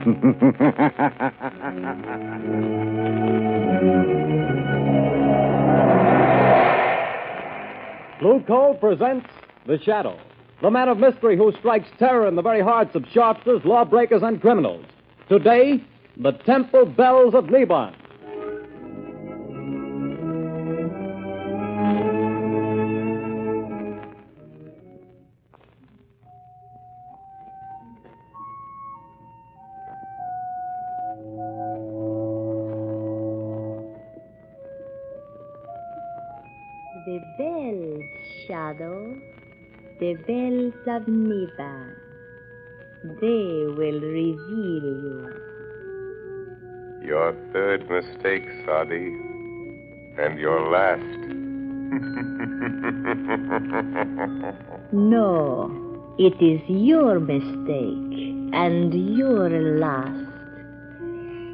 Blue Coal presents The Shadow, the man of mystery who strikes terror in the very hearts of sharpsters, lawbreakers, and criminals. Today, the Temple Bells of Neban. The bells, Shadow, the bells of Neban. They will reveal you. Your third mistake, Zadie, and your last. No, it is your mistake and your last.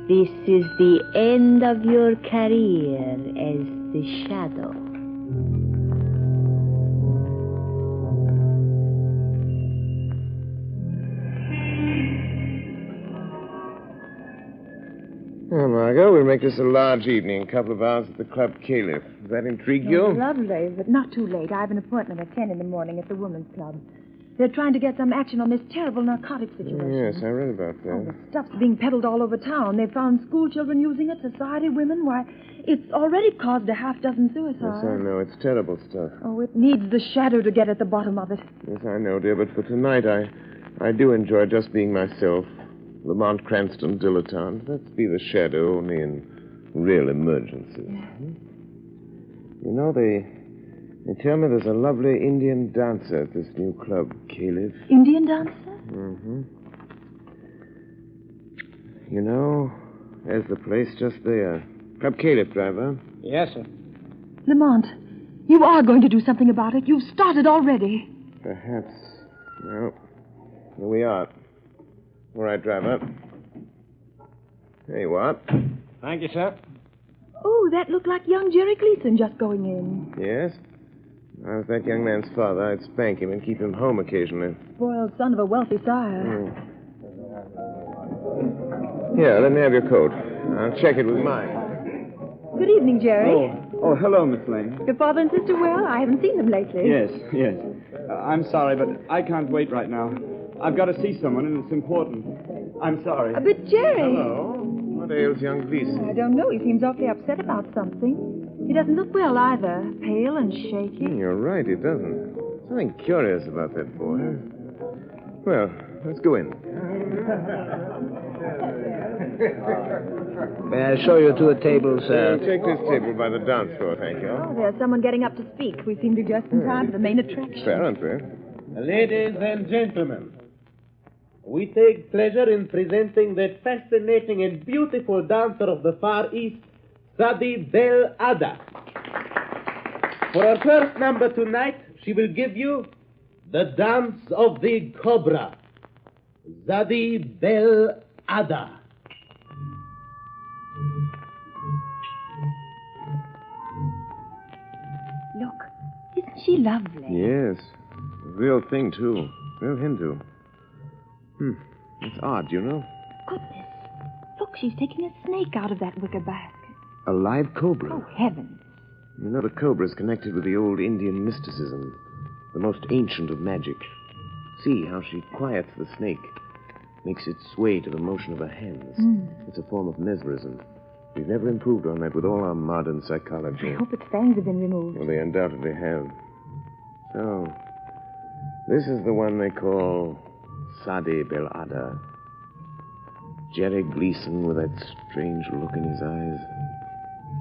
This is the end of your career as the Shadow. Oh, Margot, we'll make this a large evening. A couple of hours at the Club Caliph. Does that intrigue you? Lovely, but not too late. I have an appointment at 10 in the morning at the Women's Club. They're trying to get some action on this terrible narcotic situation. Yes, I read about that. Oh, the stuff's being peddled all over town. They found school children using it, society women. Why, it's already caused a half dozen suicides. Yes, I know. It's terrible stuff. Oh, it needs the Shadow to get at the bottom of it. Yes, I know, dear, but for tonight, I do enjoy just being myself. Lamont Cranston, dilettante. Let's be the Shadow only in real emergencies. You know, they tell me there's a lovely Indian dancer at this new club, Caliph. Indian dancer? Mm-hmm. You know, there's the place just there. Club Caliph, driver. Yes, sir. Lamont, you are going to do something about it. You've started already. Perhaps. Well, here we are. All right, driver. There you are. Thank you, sir. Oh, that looked like young Jerry Gleeson just going in. Yes? If I was that young man's father, I'd spank him and keep him home occasionally. Spoiled son of a wealthy sire. Here, let me have your coat. I'll check it with mine. Good evening, Jerry. Oh, hello, Miss Lane. Your father and sister well? I haven't seen them lately. Yes. I'm sorry, but I can't wait right now. I've got to see someone, and it's important. I'm sorry. But, Jerry... Hello. What ails young Gleeson? I don't know. He seems awfully upset about something. He doesn't look well either. Pale and shaky. You're right, he doesn't. Something curious about that boy. Well, let's go in. May I show you to a table, sir? Take this table by the dance floor, thank you. Oh, there's someone getting up to speak. We seem to be just in time for the main attraction. Apparently. Ladies and gentlemen, we take pleasure in presenting the fascinating and beautiful dancer of the Far East, Zadie Bell Adda. For our first number tonight, she will give you the dance of the cobra. Zadie Bell Adda. Look, isn't she lovely? Yes. Real thing, too. Real Hindu. It's odd, you know? Goodness. Look, she's taking a snake out of that wicker basket. A live cobra. Oh, heavens. You know, the cobra is connected with the old Indian mysticism, the most ancient of magic. See how she quiets the snake, makes it sway to the motion of her hands. It's a form of mesmerism. We've never improved on that with all our modern psychology. I hope its fangs have been removed. Well, they undoubtedly have. So, this is the one they call Zadie Bell Adda. Jerry Gleeson with that strange look in his eyes.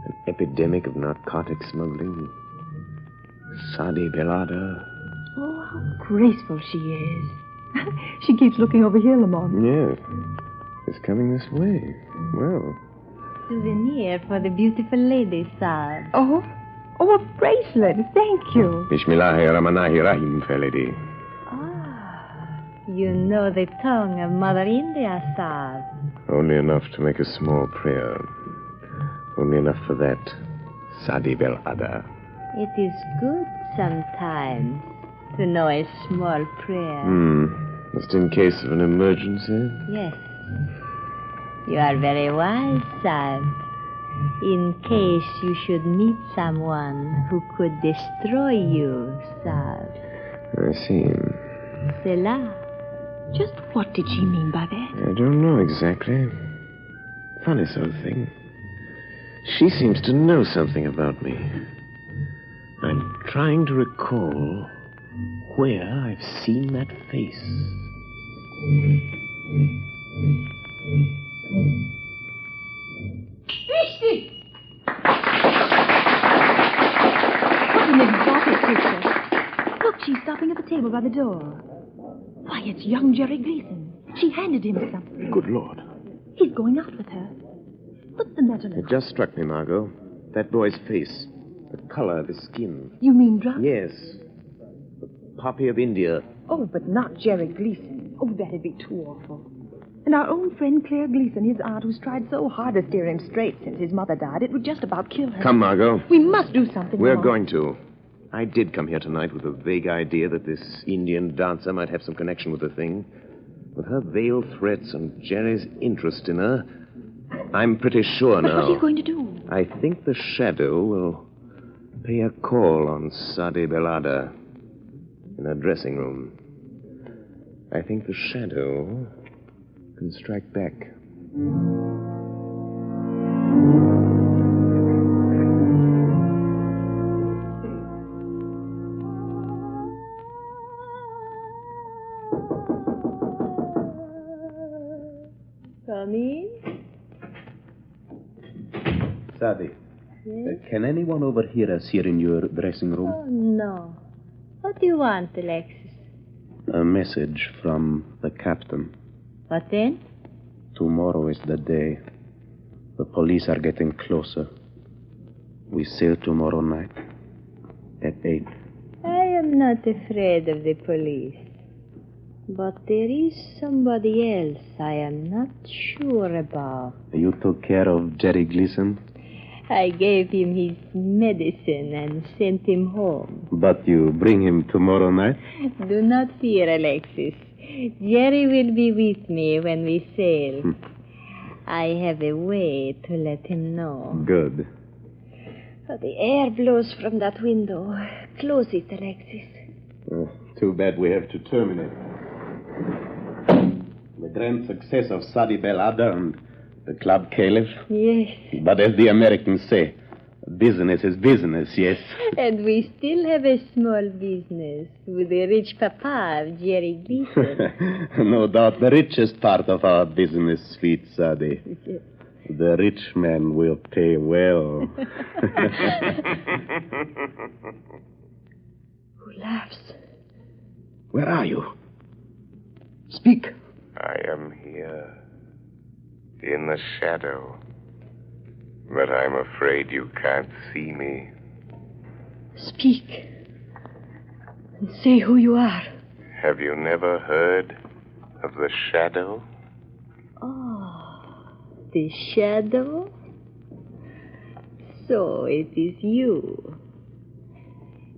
An epidemic of narcotic smuggling. Zadie Bell Adda. Oh, how graceful she is. She keeps looking over here, Lamont. Yes. It's coming this way. Well. Souvenir for the beautiful lady, sir. Oh, a bracelet. Thank you. Bismillahirrahmanirrahim, fair lady. You know the tongue of Mother India, sir. Only enough to make a small prayer. Only enough for that, Zadie Bell Adda. It is good sometimes to know a small prayer. Just in case of an emergency? Yes. You are very wise, Sahib. In case you should meet someone who could destroy you, Sahib. I see. Selah. Just what did she mean by that? I don't know exactly. Funny sort of thing. She seems to know something about me. I'm trying to recall where I've seen that face. What an exotic creature. Look, she's stopping at the table by the door. Why, it's young Jerry Gleeson. She handed him something. Good Lord. He's going out with her. What's the matter now? It just struck me, Margot. That boy's face. The color of his skin. You mean drunk? Yes. The poppy of India. Oh, but not Jerry Gleeson. Oh, that'd be too awful. And our own friend Claire Gleeson, his aunt, who's tried so hard to steer him straight since his mother died, it would just about kill her. Come, Margot. We must do something. We're more. going to. I did come here tonight with a vague idea that this Indian dancer might have some connection with the thing. With her veiled threats and Jerry's interest in her, I'm pretty sure But now. what are you going to do? I think the Shadow will pay a call on Zadie Bell Adda in her dressing room. I think the Shadow can strike back. Come in. Zadie, can anyone overhear us here in your dressing room? Oh, no. What do you want, Alexis? A message from the captain. What then? Tomorrow is the day. The police are getting closer. We sail tomorrow night at 8. I am not afraid of the police. But there is somebody else I am not sure about. You took care of Jerry Gleeson? I gave him his medicine and sent him home. But you bring him tomorrow night? Do not fear, Alexis. Jerry will be with me when we sail. I have a way to let him know. Good. Oh, the air blows from that window. Close it, Alexis. Too bad we have to terminate. The grand success of Zadie Bell Adda and the Club Caliph. Yes. But as the Americans say, business is business, yes? And we still have a small business with the rich papa of Jerry Gleeson. No doubt the richest part of our business, sweet Zadie. The rich man will pay well. Who laughs? Where are you? Speak. I am here. In the shadow. But I'm afraid you can't see me. Speak. And say who you are. Have you never heard of the shadow? Oh, the shadow? So it is you.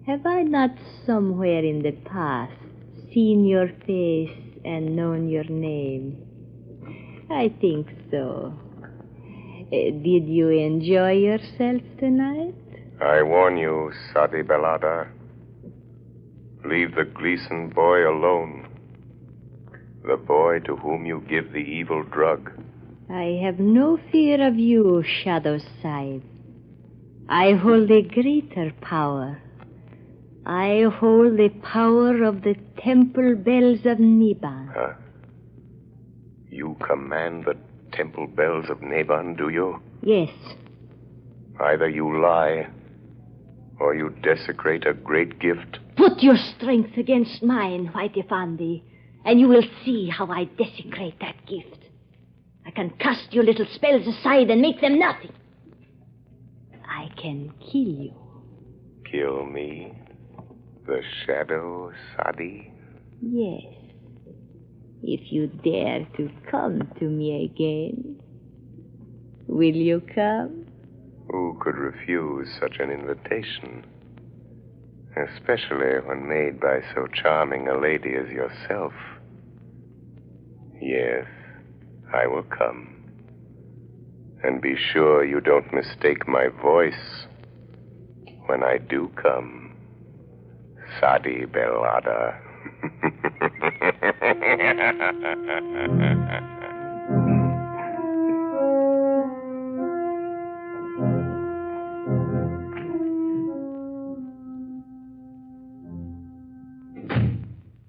Have I not somewhere in the past seen your face and known your name? I think so. Did you enjoy yourself tonight? I warn you, Zadie Bell Adda. Leave the Gleeson boy alone. The boy to whom you give the evil drug. I have no fear of you, Shadow Side. I hold a greater power. I hold the power of the Temple Bells of Neban. Huh? You command the Temple Bells of Neban, do you? Yes. Either you lie, or you desecrate a great gift. Put your strength against mine, White Effendi, and you will see how I desecrate that gift. I can cast your little spells aside and make them nothing. I can kill you. Kill me? The shadow, Zadie? Yes. If you dare to come to me again. Will you come? Who could refuse such an invitation? Especially when made by so charming a lady as yourself. Yes, I will come. And be sure you don't mistake my voice when I do come. Zadie Bell Adda.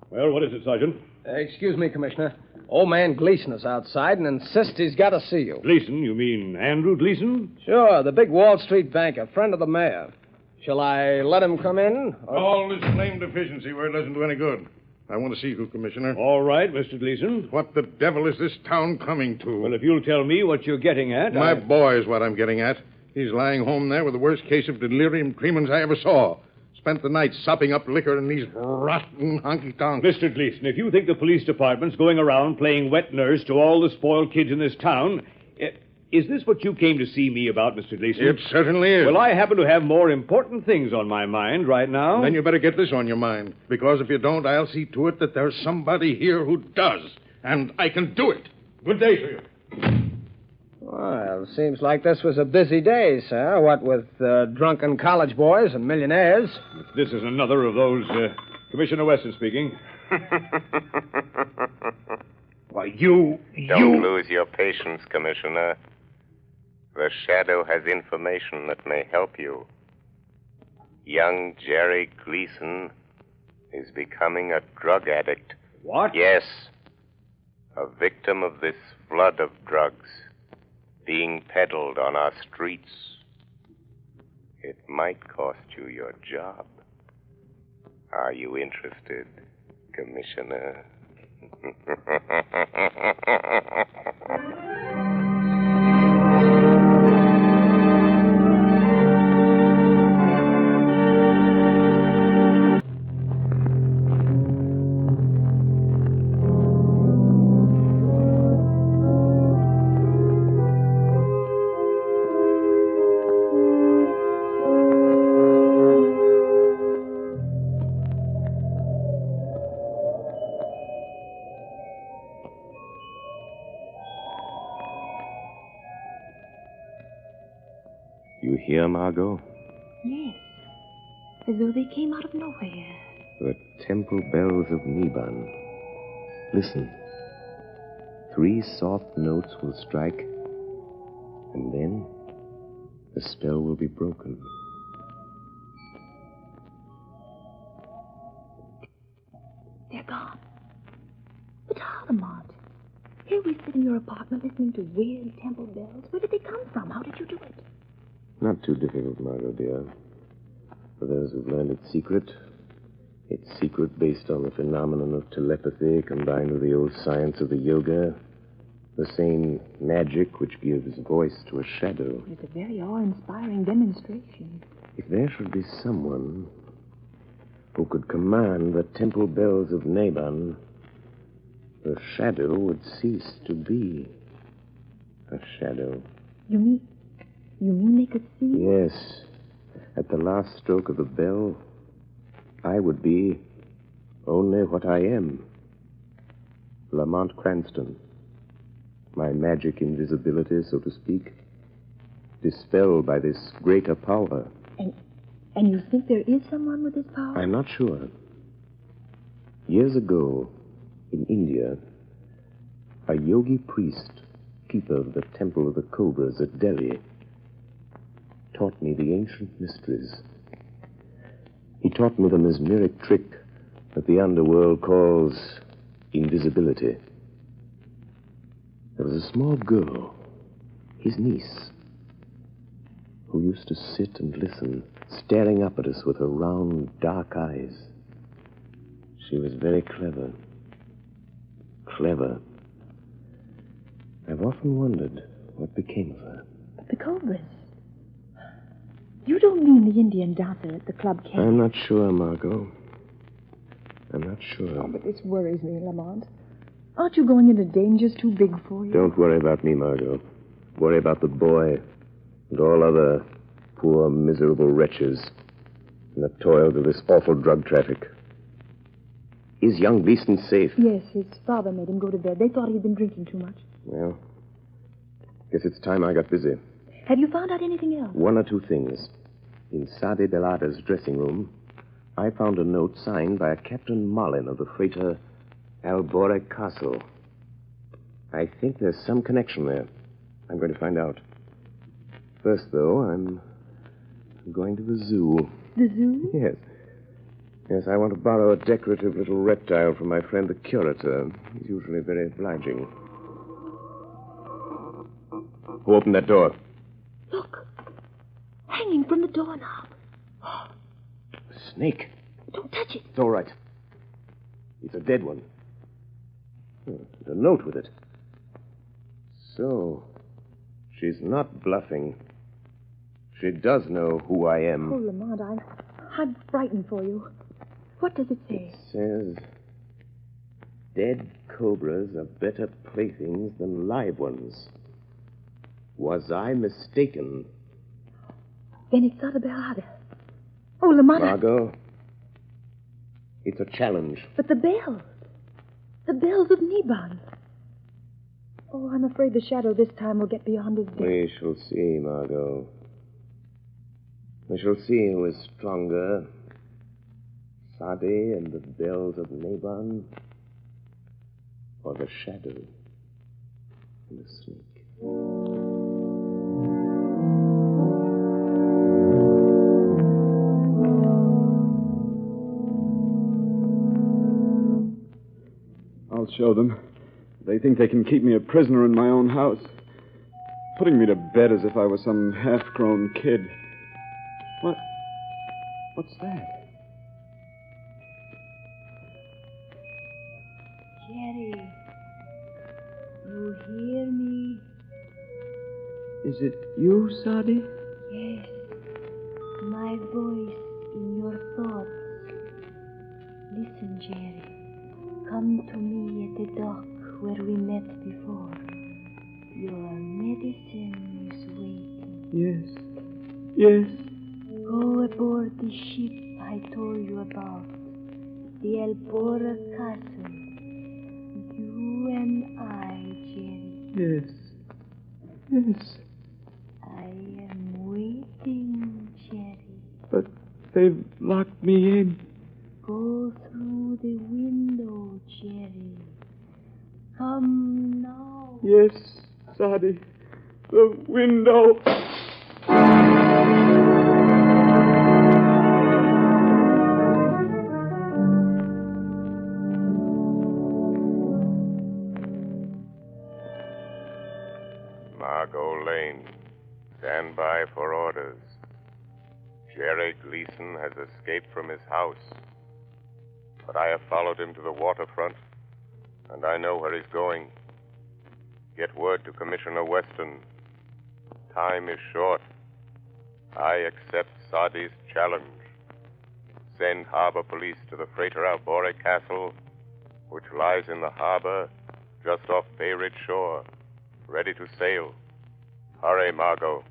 Well, what is it, Sergeant? Excuse me, Commissioner. Old man Gleeson is outside and insists he's got to see you. Gleeson? You mean Andrew Gleeson? Sure, the big Wall Street banker, friend of the mayor. Shall I let him come in? All this claim deficiency where it doesn't do any good. I want to see you, Commissioner. All right, Mr. Gleeson. What the devil is this town coming to? Well, if you'll tell me what you're getting at, My boy is what I'm getting at. He's lying home there with the worst case of delirium tremens I ever saw. Spent the night sopping up liquor in these rotten honky-tonks. Mr. Gleeson, if you think the police department's going around playing wet nurse to all the spoiled kids in this town, is this what you came to see me about, Mr. Gleeson? It certainly is. Well, I happen to have more important things on my mind right now. Then you better get this on your mind, because if you don't, I'll see to it that there's somebody here who does, and I can do it. Good day to you. Well, seems like this was a busy day, sir. What with drunken college boys and millionaires. This is another of those... Commissioner Weston speaking. Why, Don't lose your patience, Commissioner. The Shadow has information that may help you. Young Jerry Gleeson is becoming a drug addict. What? Yes. A victim of this flood of drugs being peddled on our streets. It might cost you your job. Are you interested, Commissioner? You hear, Margot? Yes. As though they came out of nowhere. The Temple Bells of Neban. Listen. 3 soft notes will strike, and then the spell will be broken. They're gone. But how, Lamont? Here we sit in your apartment listening to weird temple bells. Where did they come from? How did you do it? Not too difficult, Margot, dear. For those who've learned its secret based on the phenomenon of telepathy combined with the old science of the yoga, the same magic which gives voice to a shadow. It's a very awe-inspiring demonstration. If there should be someone who could command the Temple Bells of Neban, the shadow would cease to be a shadow. You mean they could see? Yes. At the last stroke of the bell, I would be only what I am. Lamont Cranston. My magic invisibility, so to speak, dispelled by this greater power. And you think there is someone with this power? I'm not sure. Years ago, in India, a yogi priest, keeper of the Temple of the Cobras at Delhi, taught me the ancient mysteries. He taught me the mesmeric trick that the underworld calls invisibility. There was a small girl, his niece, who used to sit and listen, staring up at us with her round, dark eyes. She was very clever. Clever. I've often wondered what became of her. But the Cobras. You don't mean the Indian dancer at the club camp? I'm not sure, Margot. I'm not sure. Oh, but this worries me, Lamont. Aren't you going into dangers too big for you? Don't worry about me, Margot. Worry about the boy and all other poor, miserable wretches in the toils of this awful drug traffic. Is young Gleeson safe? Yes, his father made him go to bed. They thought he'd been drinking too much. Well, Guess it's time I got busy. Have you found out anything else? One or two things. In Zadie Bell Adda's dressing room, I found a note signed by a Captain Mollin of the freighter Alborac Castle. I think there's some connection there. I'm going to find out. First, though, I'm going to the zoo. The zoo? Yes. Yes, I want to borrow a decorative little reptile from my friend the curator. He's usually very obliging. Who opened that door? Look. Hanging from the doorknob. A snake. Don't touch it. It's all right. It's a dead one. There's a note with it. So, she's not bluffing. She does know who I am. Oh, Lamont, I'm frightened for you. What does it say? It says, dead cobras are better playthings than live ones. Was I mistaken? Then it's Zadie Bell Adda. Oh, Lamont. Margot, it's a challenge. But the bells. The bells of Neban. Oh, I'm afraid the shadow this time will get beyond his depth. We shall see, Margot. We shall see who is stronger. Zadie and the bells of Nebon, or the shadow and the snake. I'll show them. They think they can keep me a prisoner in my own house. Putting me to bed as if I was some half-grown kid. What's that? Jerry, you hear me? Is it you, Zadie? Yes, my voice in your thoughts. Listen, Jerry. Come to me at the dock where we met before. Your medicine is waiting. Yes. Go aboard the ship I told you about, the Alborac Castle. You and I, Jerry. Yes. I am waiting, Jerry. But they've locked me in. Go through the window, Jerry. Come now. Yes, Zadie. The window. Margot Lane, stand by for orders. Jerry Gleeson has escaped from his house, but I have followed him to the waterfront, and I know where he's going. Get word to Commissioner Weston. Time is short. I accept Zadie's challenge. Send harbor police to the freighter Alborac Castle, which lies in the harbor just off Bay Ridge shore, ready to sail. Hurry, Margot.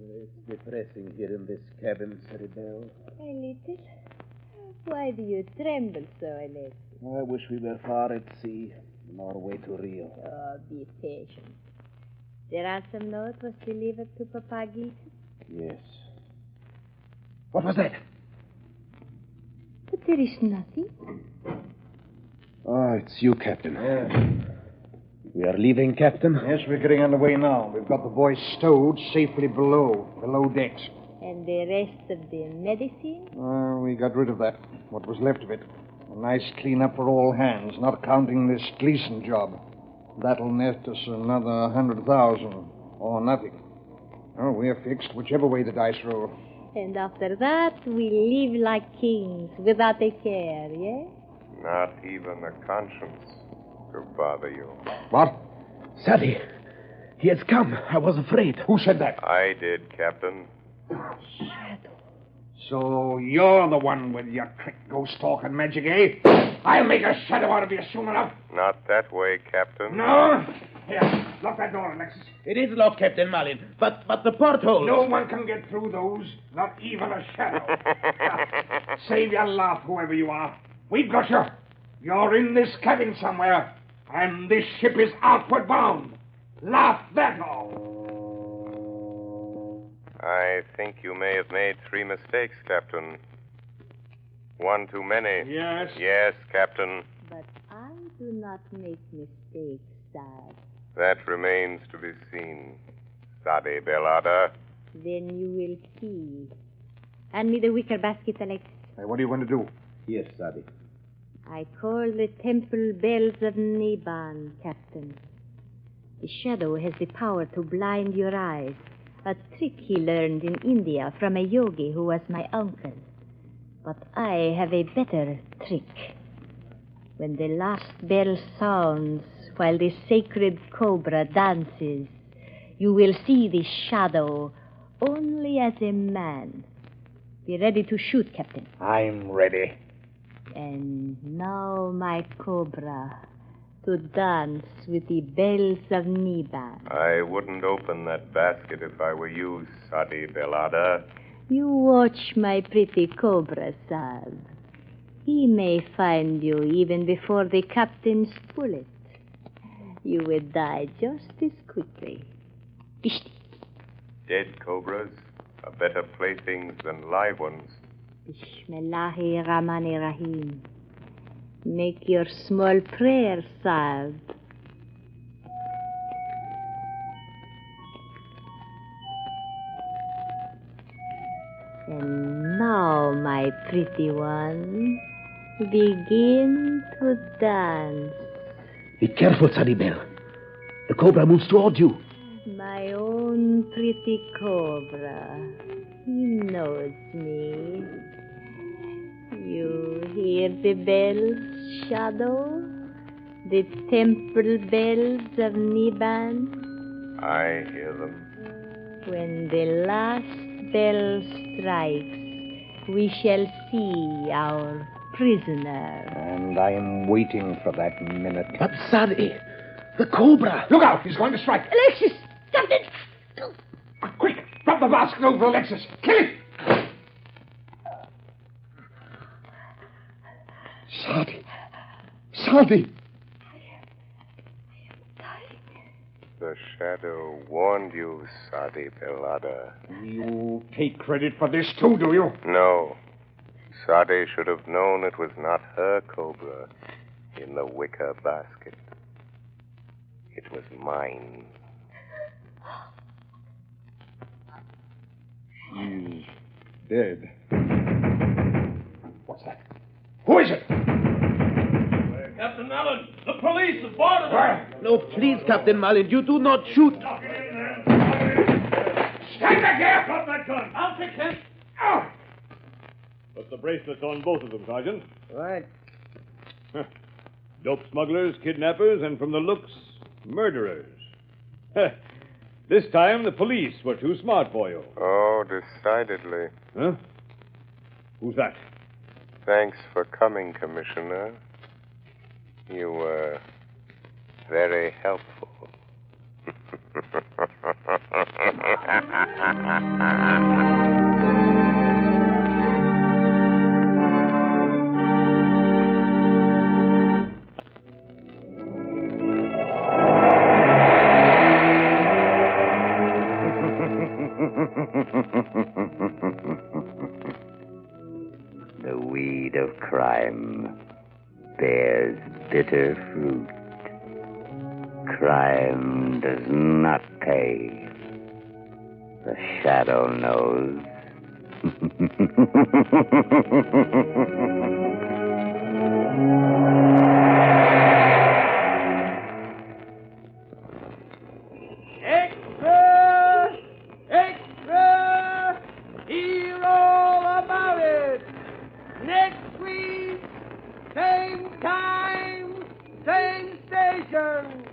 It's depressing here in this cabin, Zadie Bell. A little. Why do you tremble so, Alexis? I wish we were far at sea, on our way to Rio. Oh, be patient. The ransom note was delivered to Papa Gleeson? Yes. What was that? But there is nothing. Oh, it's you, Captain. Yes. We are leaving, Captain? Yes, we're getting underway now. We've got the boys stowed safely below decks. And the rest of the medicine? We got rid of that, what was left of it. A nice clean-up for all hands, not counting this Gleeson job. That'll net us another 100,000, or nothing. Oh, we're fixed, whichever way the dice roll. And after that, we live like kings, without a care, yes? Not even a conscience to bother you. What? Zadie, he has come. I was afraid. Who said that? I did, Captain. Shadow. So you're the one with your trick ghost talk and magic, eh? I'll make a shadow out of you soon enough. Not that way, Captain. No? Here, lock that door, Alexis. It is locked, Captain Malin, but the porthole... No one can get through those, not even a shadow. Save your laugh, whoever you are. We've got you. You're in this cabin somewhere, and this ship is outward bound. Laugh that all. I think you may have made 3 mistakes, Captain. One too many. Yes? Yes, Captain. But I do not make mistakes, sir. That remains to be seen, Zadie Bell Adda. Then you will see. Hand me the wicker basket, Alex. Hey, what are you going to do? Yes, Zadie. I call the Temple Bells of Neban, Captain. The shadow has the power to blind your eyes. A trick he learned in India from a yogi who was my uncle. But I have a better trick. When the last bell sounds while the sacred cobra dances, you will see the shadow only as a man. Be ready to shoot, Captain. I'm ready. And now, my cobra, to dance with the bells of Neban. I wouldn't open that basket if I were you, Zadie Bell Adda. You watch my pretty cobra, Sab. He may find you even before the captain's bullet. You will die just as quickly. Bishti. Dead cobras are better playthings than live ones. Bismillahi Rahmani Rahim. Make your small prayer, Sab. And now, my pretty one, begin to dance. Be careful, Zadie Bell. The cobra moves toward you. My own pretty cobra. He knows me. You hear the bells, Shadow? The temple bells of Neban? I hear them. When the last bell strikes, we shall see our prisoner. And I am waiting for that minute. But Zadie, the cobra. Look out! He's going to strike. Alexis! Captain! Quick! Drop the basket over Alexis. Kill it! Zadie. Zadie. The shadow warned you, Zadie Bell Adda. You take credit for this too, do you? No. Zadie should have known it was not her cobra in the wicker basket. It was mine. She's dead. What's that? Who is it? Captain Allen, the police have boarded Where? No, please, Captain Malin, you do not shoot. Stand back here! Drop that gun. I'll fix him. Oh. Put the bracelets on both of them, Sergeant. Right. Dope smugglers, kidnappers, and from the looks, murderers. This time the police were too smart for you. Oh, decidedly. Huh? Who's that? Thanks for coming, Commissioner. You were very helpful. The weed of crime bears bitter fruit. Crime does not pay. The shadow knows. Extra! Extra! Hear all about it! Next week, same time, same station.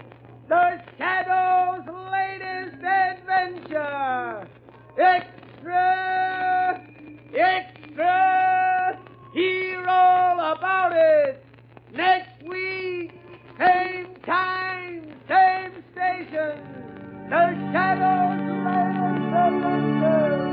The Shadow's latest adventure. Extra! Extra! about it. Next week, same time, same station. The Shadows Lay Surrender.